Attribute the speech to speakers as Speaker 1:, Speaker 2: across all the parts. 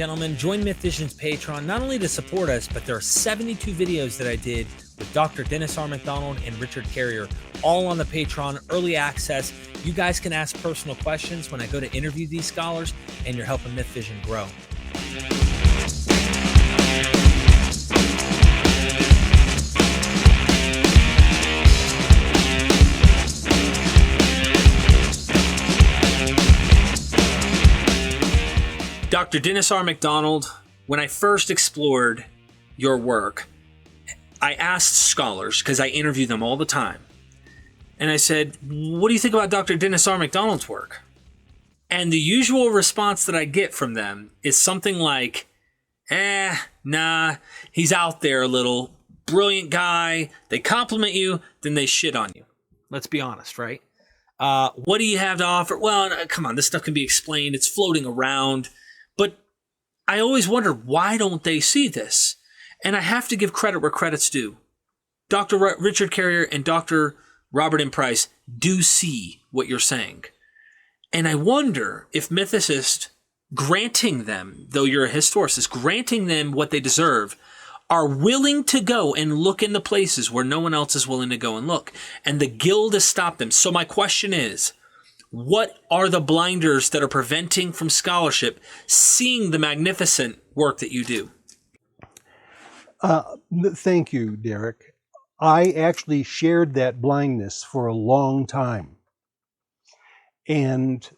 Speaker 1: gentlemen, join MythVision's Patreon not only to support us, but there are 72 videos that I did with Dr. Dennis R. MacDonald and Richard Carrier, all on the Patreon, early access. You guys can ask personal questions when I go to interview these scholars, and you're helping MythVision grow. Dr. Dennis R. MacDonald, when I first explored your work, I asked scholars, because I interview them all the time, and I said, what do you think about Dr. Dennis R. MacDonald's work? And the usual response that I get from them is something like, nah, he's out there a little, brilliant guy, they compliment you, then they shit on you. Let's be honest, right? What do you have to offer? Well, come on, this stuff can be explained, it's floating around. But I always wonder, why don't they see this? And I have to give credit where credit's due. Dr. Richard Carrier and Dr. Robyn Price do see what you're saying. And I wonder if Mythicist, granting them, though you're a historicist, granting them what they deserve, are willing to go and look in the places where no one else is willing to go and look. And the guild has stopped them. So my question is, what are the blinders that are preventing from scholarship seeing the magnificent work that you do?
Speaker 2: Thank you, Derek. I actually shared that blindness for a long time. And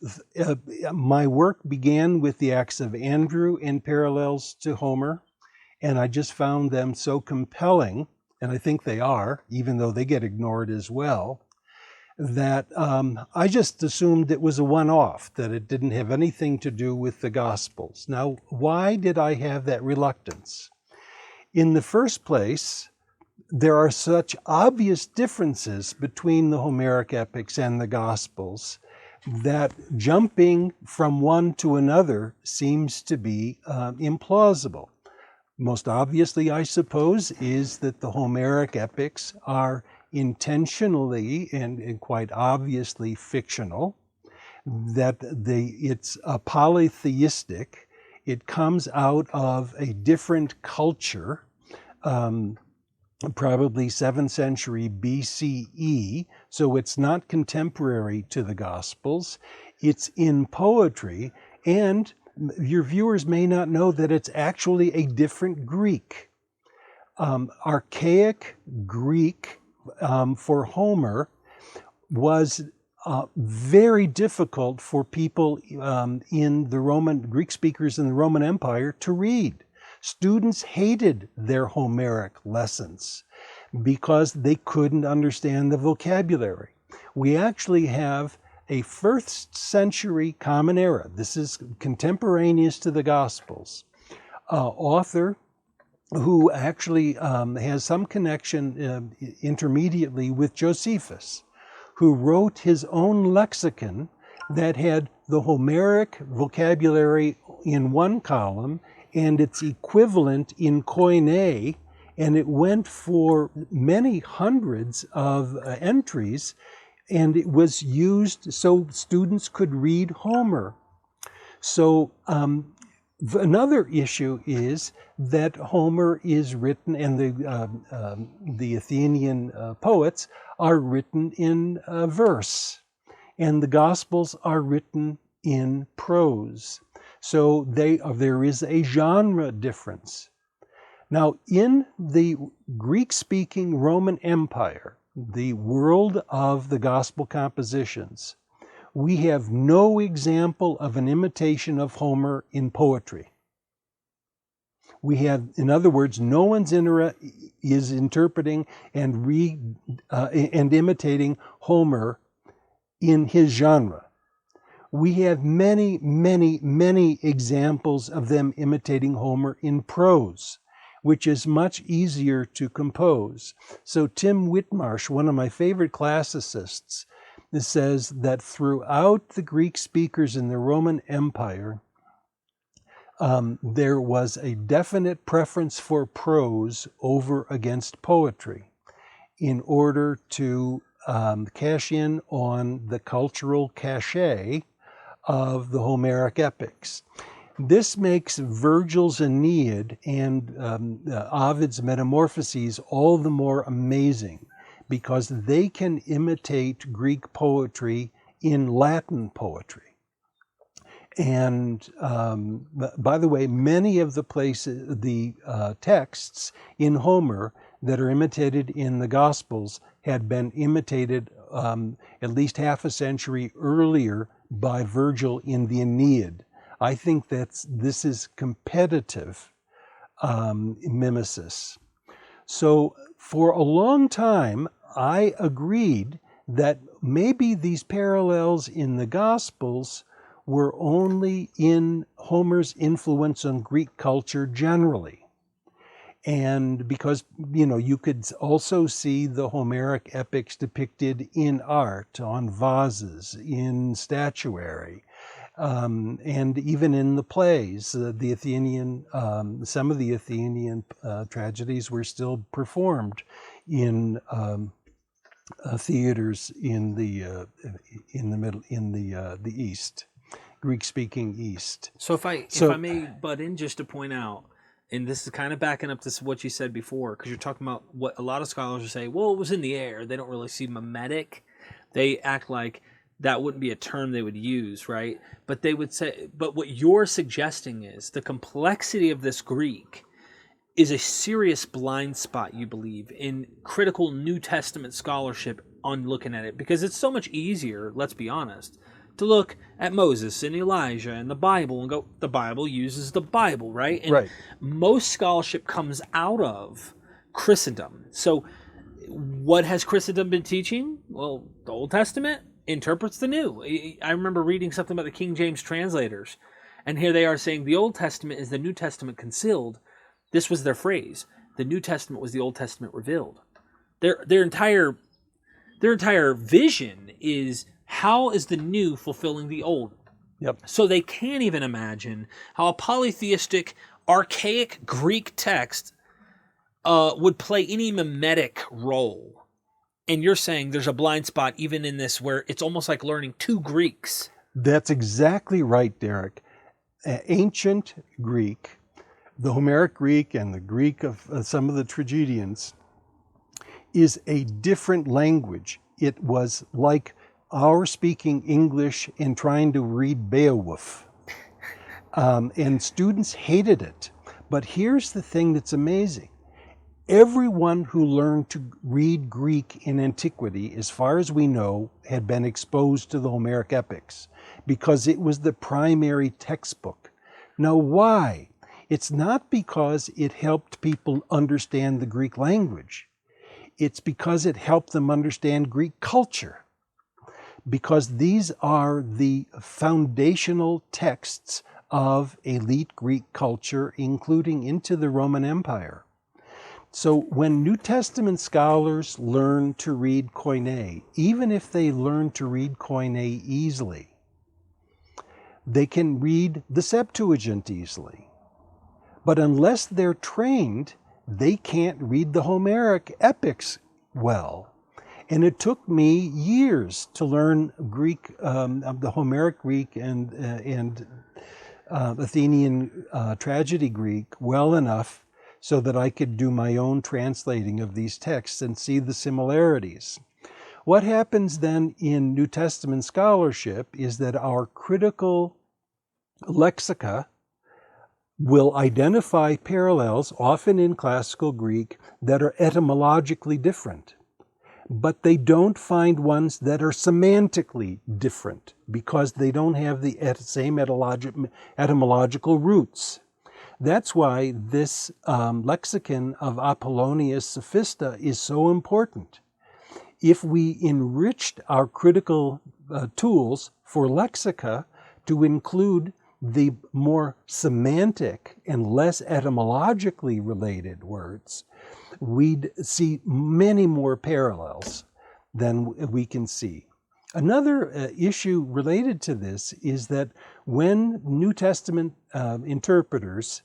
Speaker 2: my work began with the Acts of Andrew and parallels to Homer. And I just found them so compelling, and I think they are, even though they get ignored as well, that I just assumed it was a one-off, that it didn't have anything to do with the Gospels. Now, why did I have that reluctance? In the first place, there are such obvious differences between the Homeric epics and the Gospels that jumping from one to another seems to be implausible. Most obviously, I suppose, is that the Homeric epics are intentionally and quite obviously fictional, that it's polytheistic. It comes out of a different culture, probably 7th century BCE, so it's not contemporary to the Gospels. It's in poetry, and your viewers may not know that it's actually a different Greek. Archaic Greek for Homer was very difficult for people in the Greek speakers in the Roman Empire to read. Students hated their Homeric lessons because they couldn't understand the vocabulary. We actually have a 1st century Common Era, this is contemporaneous to the Gospels, author who actually has some connection intermediately with Josephus, who wrote his own lexicon that had the Homeric vocabulary in one column and its equivalent in Koine, and it went for many hundreds of entries, and it was used so students could read Homer. So another issue is that Homer is written, and the Athenian poets are written in verse, and the Gospels are written in prose. So there is a genre difference. Now, in the Greek-speaking Roman Empire, the world of the Gospel compositions, we have no example of an imitation of Homer in poetry. We have, in other words, no one's is interpreting and imitating Homer in his genre. We have many, many, many examples of them imitating Homer in prose, which is much easier to compose. So Tim Whitmarsh, one of my favorite classicists, says that throughout the Greek speakers in the Roman Empire, there was a definite preference for prose over against poetry in order to cash in on the cultural cachet of the Homeric epics. This makes Virgil's Aeneid and Ovid's Metamorphoses all the more amazing because they can imitate Greek poetry in Latin poetry. And by the way, many of the texts in Homer that are imitated in the Gospels had been imitated at least half a century earlier by Virgil in the Aeneid. I think this is competitive mimesis. So for a long time, I agreed that maybe these parallels in the Gospels were only in Homer's influence on Greek culture generally. And because, you could also see the Homeric epics depicted in art, on vases, in statuary, and even in the plays. The Athenian, some of the Athenian tragedies were still performed in theaters in the East. Greek-speaking East.
Speaker 1: So if I may butt in just to point out, and this is kind of backing up to what you said before, because you're talking about what a lot of scholars are saying, well, it was in the air. They don't really see mimetic. They act like that wouldn't be a term they would use, right? But they would say, but what you're suggesting is the complexity of this Greek is a serious blind spot, you believe, in critical New Testament scholarship on looking at it, because it's so much easier, let's be honest, to look at Moses and Elijah and the Bible and go, the Bible uses the Bible, right? And
Speaker 2: right.
Speaker 1: Most scholarship comes out of Christendom. So what has Christendom been teaching? Well, the Old Testament interprets the New. I remember reading something about the King James translators, and here they are saying the Old Testament is the New Testament concealed. This was their phrase. The New Testament was the Old Testament revealed. Their entire vision is, how is the new fulfilling the old?
Speaker 2: Yep.
Speaker 1: So they can't even imagine how a polytheistic, archaic Greek text would play any mimetic role. And you're saying there's a blind spot even in this where it's almost like learning two Greeks.
Speaker 2: That's exactly right, Derek. Ancient Greek, the Homeric Greek and the Greek of some of the tragedians, is a different language. It was like our speaking English and trying to read Beowulf. And students hated it. But here's the thing that's amazing. Everyone who learned to read Greek in antiquity, as far as we know, had been exposed to the Homeric epics because it was the primary textbook. Now, why? It's not because it helped people understand the Greek language. It's because it helped them understand Greek culture. Because these are the foundational texts of elite Greek culture, including into the Roman Empire. So when New Testament scholars learn to read Koine, even if they learn to read Koine easily, they can read the Septuagint easily. But unless they're trained, they can't read the Homeric epics well. And it took me years to learn Greek, the Homeric Greek and Athenian tragedy Greek well enough so that I could do my own translating of these texts and see the similarities. What happens then in New Testament scholarship is that our critical lexica will identify parallels, often in classical Greek, that are etymologically different. But they don't find ones that are semantically different because they don't have the same etymological roots. That's why this lexicon of Apollonius Sophista is so important. If we enriched our critical tools for lexica to include the more semantic and less etymologically related words, we'd see many more parallels than we can see. Another issue related to this is that when New Testament interpreters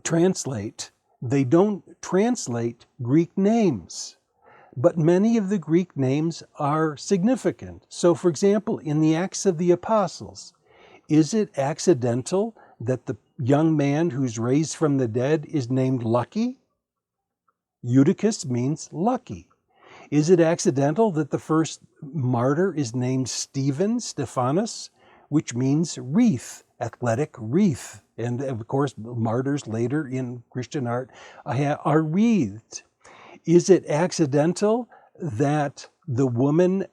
Speaker 2: translate, they don't translate Greek names, but many of the Greek names are significant. So, for example, in the Acts of the Apostles, Is it accidental that the young man who's raised from the dead is named Lucky? Eutychus means lucky. Is it accidental that the first martyr is named Stephanus, which means wreath, athletic wreath? And of course, martyrs later in Christian art are wreathed. Is it accidental that the woman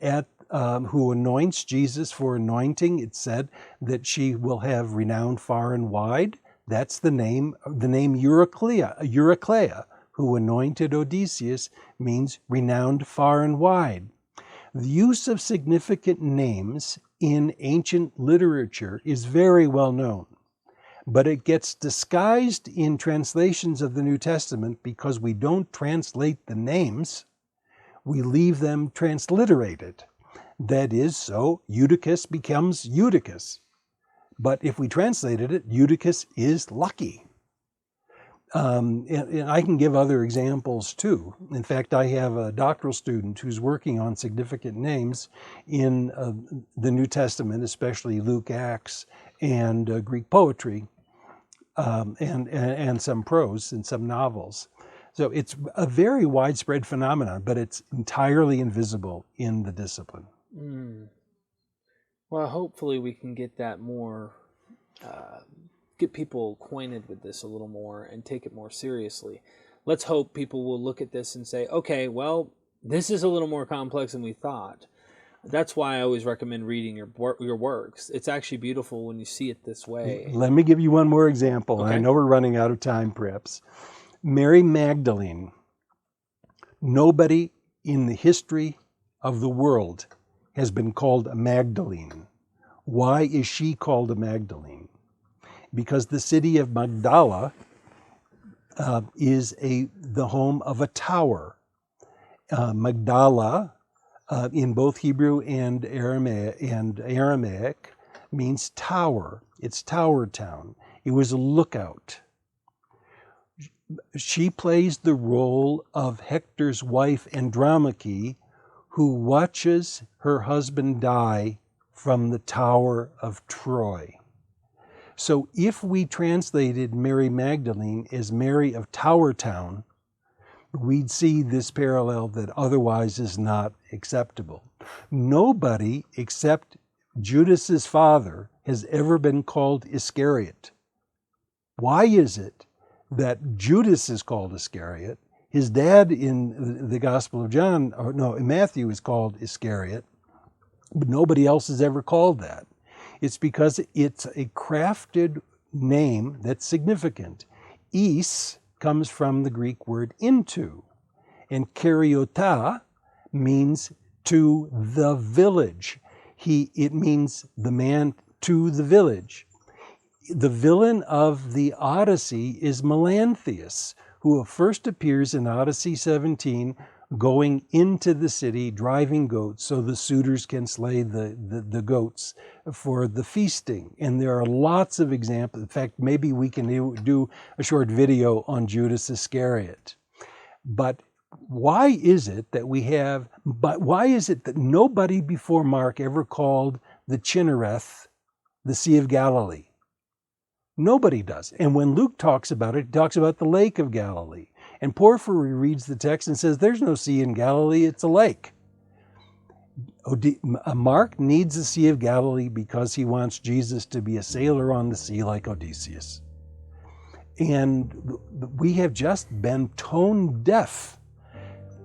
Speaker 2: who anoints Jesus for anointing, it said that she will have renown far and wide? That's the name Eurycleia, who anointed Odysseus, means renowned far and wide. The use of significant names in ancient literature is very well known, but it gets disguised in translations of the New Testament because we don't translate the names, we leave them transliterated. That is, so Eutychus becomes Eutychus. But if we translated it, Eutychus is lucky. And I can give other examples too. In fact, I have a doctoral student who's working on significant names in the New Testament, especially Luke, Acts, and Greek poetry, and some prose and some novels. So it's a very widespread phenomenon, but it's entirely invisible in the discipline.
Speaker 1: Well, hopefully we can get that more, get people acquainted with this a little more and take it more seriously. Let's hope people will look at this and say, okay, well, this is a little more complex than we thought. That's why I always recommend reading your works. It's actually beautiful when you see it this way.
Speaker 2: Let me give you one more example.
Speaker 1: Okay.
Speaker 2: I know we're running out of time, perhaps. Mary Magdalene. Nobody in the history of the world has been called a Magdalene. Why is she called a Magdalene? Because the city of Magdala is the home of a tower. Magdala, in both Hebrew and Aramaic, means tower. It's Tower Town. It was a lookout. She plays the role of Hector's wife Andromache, who watches her husband die from the Tower of Troy. So if we translated Mary Magdalene as Mary of Tower Town, we'd see this parallel that otherwise is not acceptable. Nobody except Judas's father has ever been called Iscariot. Why is it that Judas is called Iscariot? His dad in the Gospel of John, in Matthew, is called Iscariot, but nobody else is ever called that. It's because it's a crafted name that's significant. Is comes from the Greek word into, and karyota means to the village. It means the man to the village. The villain of the Odyssey is Melanthius, who first appears in Odyssey 17, going into the city, driving goats so the suitors can slay the goats for the feasting. And there are lots of examples. In fact, maybe we can do a short video on Judas Iscariot. But why is it that nobody before Mark ever called the Chinnereth the Sea of Galilee? Nobody does. And when Luke talks about it, he talks about the Lake of Galilee. And Porphyry reads the text and says, there's no sea in Galilee, it's a lake. Mark needs the Sea of Galilee because he wants Jesus to be a sailor on the sea like Odysseus. And we have just been tone deaf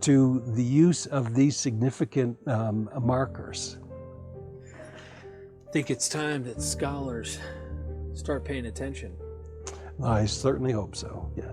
Speaker 2: to the use of these significant markers.
Speaker 1: I think it's time that scholars start paying attention.
Speaker 2: I certainly hope so, yeah.